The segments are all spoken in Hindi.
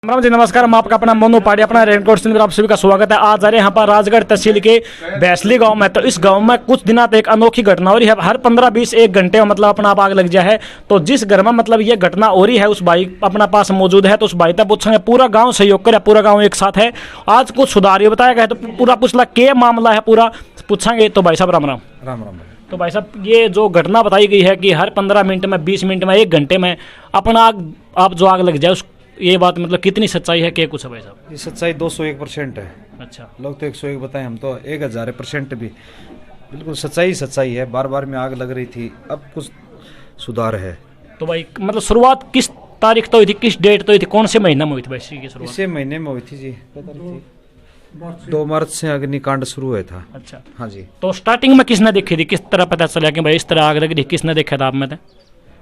राम जी नमस्कार। हम आपका अपना मोनू पाड़ी अपना रेनकोट सिंह आप सभी का स्वागत है। आज आ रहे यहाँ पर राजगढ़ तहसील के भैसली गांव में। तो इस गांव में कुछ दिनों तक एक अनोखी घटना हो रही है। हर 15-20 एक घंटे में मतलब अपना आप आग लग जाए है। तो जिस घर में मतलब ये घटना हो रही है उस भाई अपना पास मौजूद है। तो उस भाई तक पूछेंगे, पूरा गाँव सहयोग करे, पूरा गाँव एक साथ है। आज कुछ सुधार बताया गया है तो पूरा पूछला क्या मामला है पूरा पूछेंगे। तो भाई साहब राम राम। राम राम। तो भाई साहब ये जो घटना बताई गई है कि हर 15 मिनट में 20 मिनट में 1 घंटे में अपना आग आप जो आग लग जाए उस ये बात मतलब कितनी सच्चाई है, क्या कुछ है भाई साहब? ये सच्चाई 201% है। अच्छा, लोग तो 101 बताएं, हम तो 1000% भी। बिल्कुल सच्चाई है। बार बार में आग लग रही थी, अब कुछ सुधार है। तो भाई मतलब शुरुआत किस तारीख तो हुई थी, किस डेट तो हुई थी, कौन से महीने में हुई थी भाई इसकी शुरुआत? इसे महीने में हुई थी जी, 2 मार्च से अग्निकांड शुरू हुआ था। अच्छा हाँ जी। तो स्टार्टिंग में किसने देखी थी, किस तरह पता चला कि भाई इस तरह आग लग रही, किसने देखा था आप में?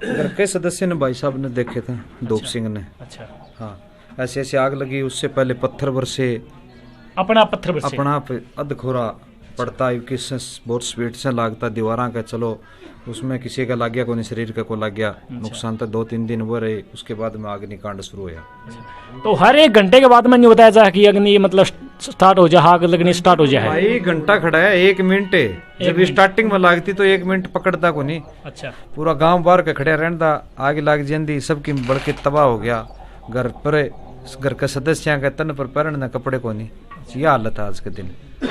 घर के सदस्य ने, भाई साहब ने देखे थे, धूप सिंह ने। अच्छा हाँ, ऐसे ऐसे आग लगी। उससे पहले पत्थर बरसे, अपना पत्थर बरसे, अपना अधखोरा पड़ता है, किस बहुत स्पीड से लागता दीवारा का। चलो उसमें किसी का लग गया, कोई शरीर का को लग गया। नुकसान तो 2-3 दिन वो रहे, उसके बाद में अग्निकांड शुरू हुआ। तो हर 1 घंटे के बाद में नहीं बताया जाए कि अग्नि मतलब स्टार्ट हो जाए, आग लगनी स्टार्ट हो जाए? भाई घंटा खड़ा है, 1 मिनट है। जब स्टार्टिंग में लागती तो 1 मिनट पकड़ता को नहीं। अच्छा, पूरा गांव बाहर के खड़े रहता, आग लाग जाती, सबकी बढ़ के तबाह हो गया। घर के सदस्य के तन पर पहनना कपड़े को नहीं, ये हालत है आज के दिन।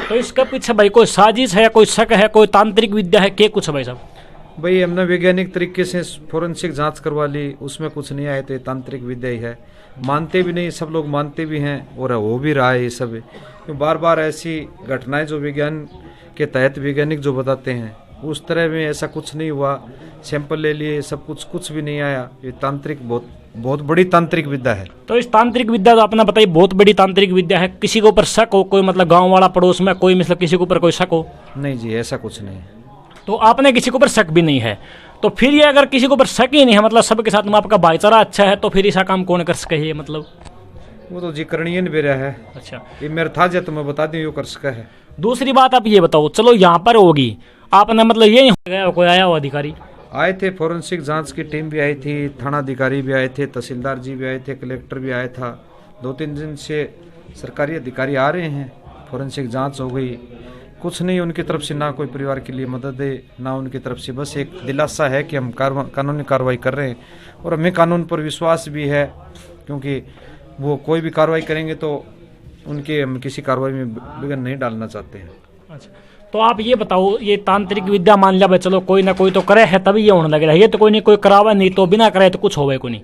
तो इसके पीछे भाई कोई साजिश है, कोई शक है, कोई तांत्रिक विद्या है, क्या कुछ है भाई साहब? भाई हमने वैज्ञानिक तरीके से फोरेंसिक जांच करवा ली, उसमें कुछ नहीं आए। तो ये तांत्रिक विद्या ही है। मानते भी नहीं, सब लोग मानते भी हैं और हो भी रहा है ये सब। बार बार ऐसी घटनाएं जो विज्ञान के तहत वैज्ञानिक जो बताते हैं उस तरह में ऐसा कुछ नहीं हुआ। सैंपल ले लिए, सब कुछ भी नहीं आया। ये तांत्रिक बहुत बड़ी तांत्रिक विद्या है। तो इस तांत्रिक विद्या तो आपने बताई बहुत बड़ी तांत्रिक विद्या है। किसी के ऊपर शक हो, कोई मतलब गांव वाला पड़ोस में कोई मतलब किसी के ऊपर कोई शक हो? नहीं जी, ऐसा कुछ नहीं। तो आपने किसी के ऊपर शक भी नहीं है। तो फिर ये अगर किसी के ऊपर शक ही नहीं है, मतलब सबके साथ में आपका भाईचारा अच्छा है, तो फिर ऐसा काम कौन कर सके? ये मतलब वो तो जी करणीय नहीं बेरा है। अच्छा, ये मेरा था जो तुम्हें बता दूं, यो कर सका है। दूसरी बात आप ये बताओ, चलो यहाँ पर होगी, आपने मतलब ये नहीं गया कोई आया हो अधिकारी? आए थे, फोरेंसिक जांच की टीम भी आई थी, थाना अधिकारी भी आए थे, तहसीलदार जी भी आए थे, कलेक्टर भी आया था। 2-3 दिन से सरकारी अधिकारी आ रहे हैं। फोरेंसिक जांच हो गई, कुछ नहीं उनकी तरफ से, ना कोई परिवार के लिए मदद है ना उनकी तरफ से। बस एक दिलासा है कि हम कानूनी कार्रवाई कर रहे हैं और हमें कानून पर विश्वास भी है, क्योंकि वो कोई भी कार्रवाई करेंगे तो उनके हम किसी कार्रवाई में विघ्न नहीं डालना चाहते हैं। अच्छा, तो आप ये बताओ, ये तांत्रिक विद्या मान लिया भाई, चलो कोई ना कोई तो करे है तभी ये होने लग रहा है। ये तो कोई नहीं, कोई करावा नहीं तो बिना करे तो कुछ होवे को नहीं।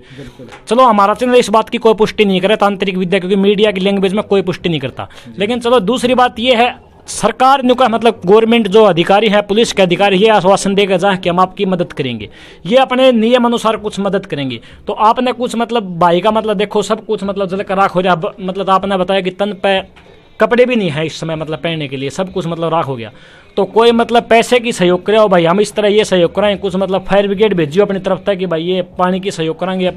चलो हमारा चैनल इस बात की कोई पुष्टि नहीं करे तांत्रिक विद्या, क्योंकि मीडिया की लैंग्वेज में कोई पुष्टि नहीं करता। लेकिन चलो दूसरी बात ये है, सरकार ने का मतलब गवर्नमेंट जो अधिकारी है, पुलिस के अधिकारी, ये आश्वासन देगा जाए कि हम आपकी मदद करेंगे, ये अपने नियम अनुसार कुछ मदद करेंगे। तो आपने कुछ मतलब भाई का मतलब देखो सब कुछ मतलब जल कर राख हो जाए, मतलब आपने बताया कि तन पे कपड़े भी नहीं है इस समय मतलब पहनने के लिए, सब कुछ मतलब राख हो गया। तो कोई मतलब पैसे की सहयोग करे हो भाई, हम इस तरह ये सहयोग कराएं, कुछ मतलब फायर ब्रिगेड भेजियो अपनी तरफ तक कि भाई ये पानी की सहयोग कराएंगे या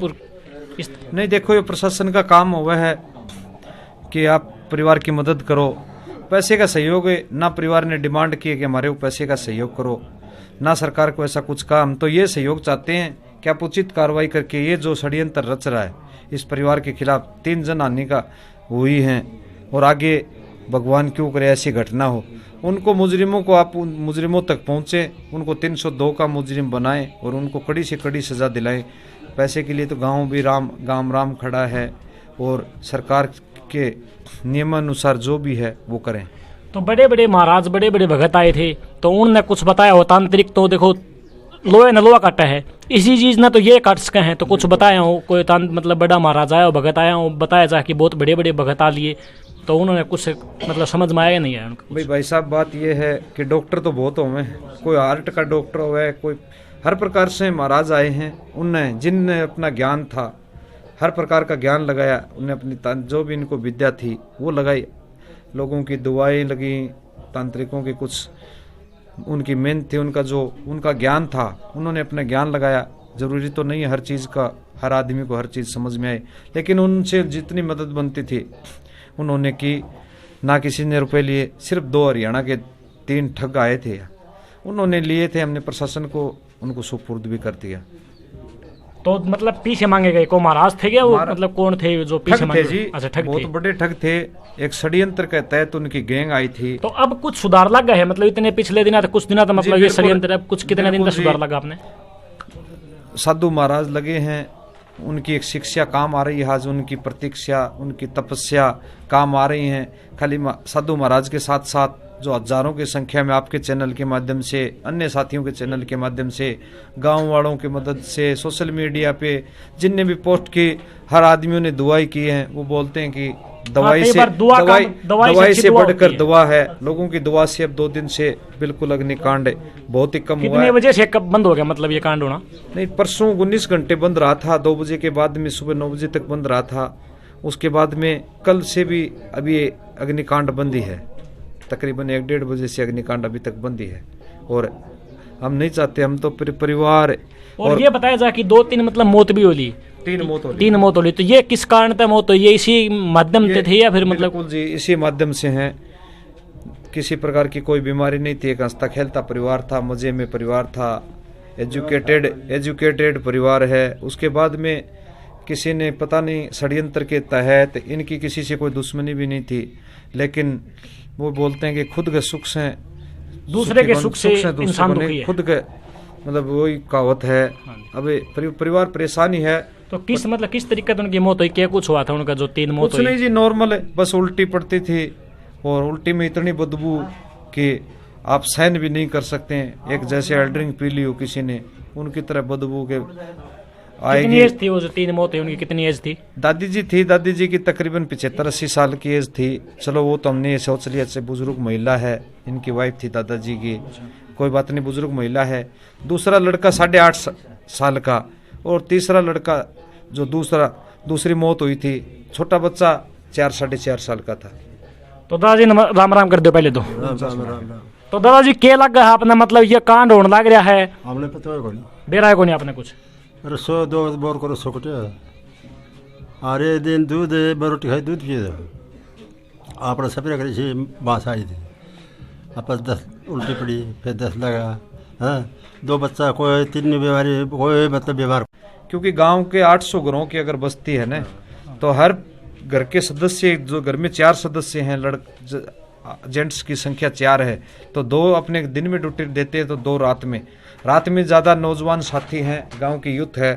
नहीं। देखो ये प्रशासन का काम हुआ है कि आप परिवार की मदद करो। पैसे का सहयोग है ना, परिवार ने डिमांड की है कि हमारे को पैसे का सहयोग करो, ना सरकार को ऐसा कुछ कहा। हम तो ये सहयोग चाहते हैं कि आप उचित कार्रवाई करके ये जो षड्यंत्र रच रहा है इस परिवार के खिलाफ, 3 जनहानि का हुई है और आगे भगवान क्यों करे ऐसी घटना हो, उनको मुजरिमों को आप मुजरिमों तक पहुँचे, उनको 302 का मुजरिम बनाएं और उनको कड़ी से कड़ी सज़ा दिलाएं। पैसे के लिए तो गाँव भी राम खड़ा है और सरकार के नियमानुसार जो भी है वो करें। तो बड़े बड़े महाराज, बड़े बड़े भगत आए थे, तो उन्होंने कुछ बताया हो? तांत्रिक तो देखो लोहे न लोहा काटा है, इसी चीज ने तो ये काट सके हैं। तो कुछ बताया हो कोई मतलब बड़ा महाराज आया हो, भगत आया हो, बताया जाए कि बहुत बड़े बड़े भगत आ लिए, तो उन्होंने कुछ मतलब समझ में आया नहीं है उनको? भाई साहब बात ये है कि डॉक्टर तो बहुत होवे, कोई हार्ट का डॉक्टर हुआ, कोई हर प्रकार से महाराज आए हैं। उनने जिनने अपना ज्ञान था हर प्रकार का ज्ञान लगाया, उन्हें अपनी जो भी इनको विद्या थी वो लगाई। लोगों की दुआएं लगी, तांत्रिकों की कुछ उनकी मेहनत थी, उनका ज्ञान था, उन्होंने अपना ज्ञान लगाया। जरूरी तो नहीं है हर चीज़ का हर आदमी को हर चीज़ समझ में आए, लेकिन उनसे जितनी मदद बनती थी उन्होंने की। ना किसी ने रुपए लिए, सिर्फ 2 हरियाणा के 3 ठग आए थे, उन्होंने लिए थे। हमने प्रशासन को उनको सुपुर्द भी कर दिया। तो मतलब पीछे मांगे गए को महाराज थे क्या वो, मतलब कौन थे जो पीछे ठग मांगे? थे जी, अच्छा, ठग बहुत थे। बड़े ठग थे। एक षड्यंत्र के तहत उनकी गैंग आई थी। तो अब कुछ सुधार लगा है, मतलब इतने पिछले दिन कुछ दिनों तक मतलब ये बिल्कुल, षड्यंत्र अब कुछ कितने दिन तक बिल्कुल सुधार जी। लगा आपने? साधु महाराज लगे हैं, उनकी एक शिक्षा काम आ रही है, आज उनकी प्रतीक्षा, उनकी तपस्या काम आ रही हैं। खाली साधु महाराज के साथ साथ जो हजारों की संख्या में आपके चैनल के माध्यम से, अन्य साथियों के चैनल के माध्यम से, गांव वालों की मदद से, सोशल मीडिया पे जिनने भी पोस्ट की, हर आदमियों ने दुआई की है। वो बोलते हैं कि दवाई कई से बार दवाई अच्छी से दुआ बढ़कर होती है। दुआ है। लोगों की दुआ से अब 2 दिन से बिल्कुल अग्निकांड बहुत ही कम हुआ कितने है। बजे से कब बंद हो गया मतलब ये कांड होना? नहीं, परसों 19 घंटे बंद रहा था, 2 बजे के बाद में सुबह 9 बजे तक बंद रहा था। उसके बाद में कल से भी अभी अग्निकांड बंद ही है, तकरीबन 1-1.5 बजे से अग्निकांड अभी तक बंद ही है। और हम नहीं चाहते, हम तो परिवार और ये बताया जा कि 2-3 मतलब मौत भी होली, 3 मौत हो 3 मौत होली। तो ये किस कारण था मौत? तो ये इसी माध्यम से थे या फिर मतलब? बिल्कुल जी, इसी माध्यम से हैं। किसी प्रकार की कोई बीमारी नहीं थी, एक हंसता खेलता परिवार था, मजे में परिवार था, एजुकेटेड परिवार है। उसके बाद में किसी ने पता नहीं षड्यंत्र के तहत, इनकी किसी से कोई दुश्मनी भी नहीं थी, लेकिन वो बोलते हैं कि खुद के सुख से दूसरे के सुख से इंसान दुखी है। खुद के मतलब वही कहावत है। अबे परिवार परेशानी है। तो किस मतलब किस तरीके से उनकी मौत हुई, क्या कुछ हुआ था उनका जो 3 मौत कुछ हुई? नहीं जी, नॉर्मल है, बस उल्टी पड़ती थी और उल्टी में इतनी बदबू कि आप सहन भी नहीं कर सकते हैं। एक जैसे एल्ड्रिंग पी ली हो किसी ने, उनकी तरह बदबू के कितनी आएगी। एज थी वो जो 3 मौत हुई, उनकी कितनी एज थी? दादी जी की तकरीबन 75-80 साल की एज थी। चलो वो तो हमने सोच लिया से बुजुर्ग महिला है, इनकी वाइफ थी दादाजी की, कोई बात नहीं, बुजुर्ग महिला है। दूसरा लड़का 8.5 साल का, और तीसरा लड़का जो दूसरी मौत हुई थी, छोटा बच्चा 4-4.5 साल का था। तो दादाजी राम राम कर दो पहले तो। राम। तो दादाजी क्या लग गया आपने, मतलब ये कांड होने लग रहा है, हमने पता है कोनी बेरा है को नहीं आपने कुछ? रसो 2 बोर को रसो कटे आरे दिन दूध रोटी खाई दूध पिए आपने सपरे करे छी बांस आई थी आप 10 उल्टी पड़ी, फिर 10 लगा। हाँ 2 बच्चा, कोई 3 बीमारी, कोई मतलब बीमार। क्योंकि गांव के 800 घरों की अगर बस्ती है ना, तो हर घर के सदस्य, जो घर में 4 सदस्य हैं, जेंट्स की संख्या 4 है, तो 2 अपने दिन में ड्यूटी देते हैं, तो 2 रात में ज्यादा नौजवान साथी हैं, गांव की यूथ है,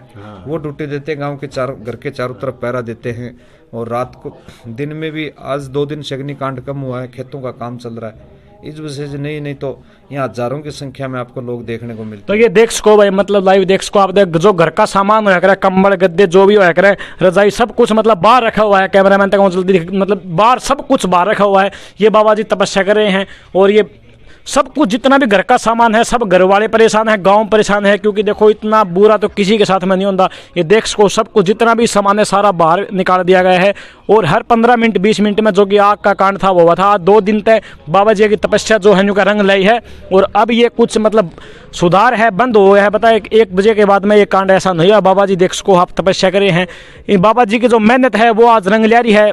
वो ड्यूटी देते हैं, गांव के घर के चारों तरफ पहरा देते हैं। और रात को दिन में भी आज 2 दिन से अग्निकांड कम हुआ है, खेतों का काम चल रहा है इस वजह से। नहीं तो यहाँ हजारों की संख्या में आपको लोग देखने को मिलते। तो ये देख सको भाई, मतलब लाइव देख सको आप, जो घर का सामान होया करे, कंबल गद्दे जो भी होया करे, रजाई, सब कुछ मतलब बाहर रखा हुआ है। कैमरामैन तक जल्दी मतलब बाहर सब कुछ बाहर रखा हुआ है। ये बाबा जी तपस्या कर रहे हैं, और ये सब कुछ जितना भी घर का सामान है, सब घर वाले परेशान है, गांव परेशान है, क्योंकि देखो इतना बुरा तो किसी के साथ में नहीं होता। ये देख सको सब कुछ जितना भी सामान है सारा बाहर निकाल दिया गया है। और हर 15 मिनट 20 मिनट में जो कि आग का कांड था वो हुआ था। 2 दिन तक बाबा जी की तपस्या जो है उनका रंग लाई है, और अब ये कुछ मतलब सुधार है, बंद हो गया है। बताए 1 बजे के बाद में ये कांड ऐसा नहीं हुआ। बाबा जी देख सको आप तपस्या करे हैं, इन बाबा जी की जो मेहनत है वो आज रंग लिया है।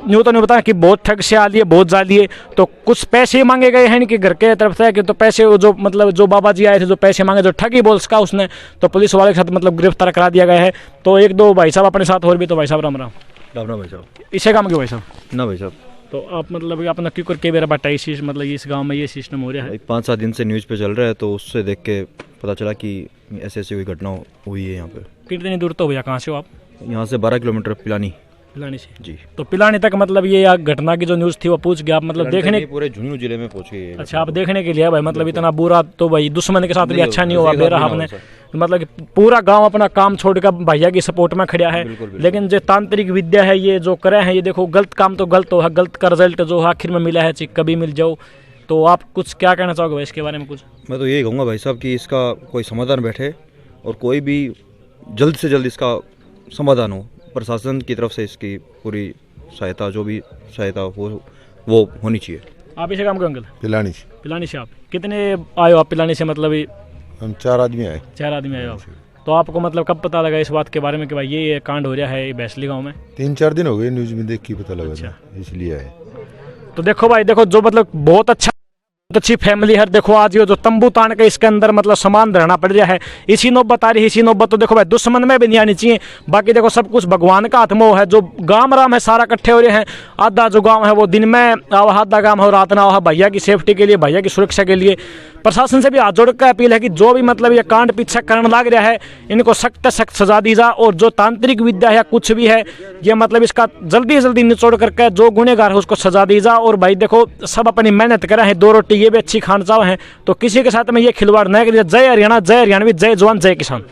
यूँ तो नहीं बताया कि बहुत ठग से आ लिए, बहुत जा लिए, तो कुछ पैसे मांगे गए हैं कि घर के तरफ से, कि तो पैसे जो मतलब जो बाबा जी आए थे, जो पैसे मांगे, जो ठगी बोल सका उसने, तो पुलिस वाले के साथ मतलब गिरफ्तार करा दिया गया है। तो 1-2 भाई साहब अपने साथ और भी, तो भाई साहब राम राम। राम भाई साहब। इसे काम क्यों भाई साहब? ना भाई साहब, तो आप मतलब अपना क्यों करके मेरा बटा इस मतलब इस गाँव में ये सिस्टम हो रहा है? 5-7 दिन से न्यूज़ पे चल रहा है, तो उससे देख के पता चला कि ऐसे कोई घटना हुई है यहाँ पे। कितनी दूर तो भैया, कहाँ से हो आप? यहाँ से 12 किलोमीटर पिलानी पिलानी से जी। तो पिलानी तक मतलब ये घटना की जो न्यूज़ थी वो पूछ गया आप, मतलब देखने? पूरे झुंझुनू जिले में पहुंच गई। अच्छा, आप देखने के लिए भाई, मतलब इतना बुरा तो भाई दुश्मन के साथ भी अच्छा नहीं हुआ बेरा आपने, मतलब कि पूरा गांव अपना काम छोड़कर भैया की सपोर्ट में खड़ा है। लेकिन जो तांत्रिक विद्या है ये जो करे हैं, ये देखो गलत काम तो गलत हो, गलत का रिजल्ट जो आखिर में मिला है कभी मिल जाओ। तो आप कुछ क्या कहना चाहोगे भाई इसके बारे में कुछ? मैं तो यही कहूँगा भाई साहब कि इसका कोई समाधान बैठे, और कोई भी जल्द से जल्द इसका समाधान हो। प्रशासन की तरफ से इसकी पूरी सहायता, जो भी सहायता हो वो होनी चाहिए। आप इसे काम करेंगे? पिलानी से। पिलानी से आप कितने आए हो आप पिलानी से? मतलब हम 4 आदमी आए। 4 आदमी आए हो आप। तो आपको मतलब कब पता लगा इस बात के बारे में कि भाई ये कांड हो रहा है भैंसली गाँव में? 3-4 दिन हो गए, न्यूज में देख के पता लगा अच्छा। था, इसलिए आए। तो देखो भाई, देखो जो मतलब बहुत अच्छा अच्छी फैमिली है। देखो आज ये जो तंबू तान के इसके अंदर मतलब सामान रहना पड़ रहा है, इसी नौबत आ रही है। इसी नौबत तो देखो भाई दुश्मन में भी नहीं आनी चाहिए। बाकी देखो सब कुछ भगवान का हाथ में है। जो गांव राम है सारा इकट्ठे हो रहे हैं। आधा जो गांव है वो दिन में आवा, आधा गांव है रात ना आवा, भैया की सेफ्टी के लिए, भैया की सुरक्षा के लिए। प्रशासन से भी हाथ जोड़ कर अपील है कि जो भी मतलब ये कांड पीछे करने लग रहा है इनको सख्त सख्त सजा दी जा। और जो तांत्रिक विद्या है कुछ भी है ये मतलब इसका जल्दी जल्दी निचोड़ करके जो गुनहगार है उसको सजा दी जा। और भाई देखो सब अपनी मेहनत कर रहे हैं, 2 रोटी ये भी अच्छी खाना चाह हैं, तो किसी के साथ में ये खिलवाड़ नहीं करिए। जय हरियाणा, जय हरियाणवी, जय जवान, जय किसान।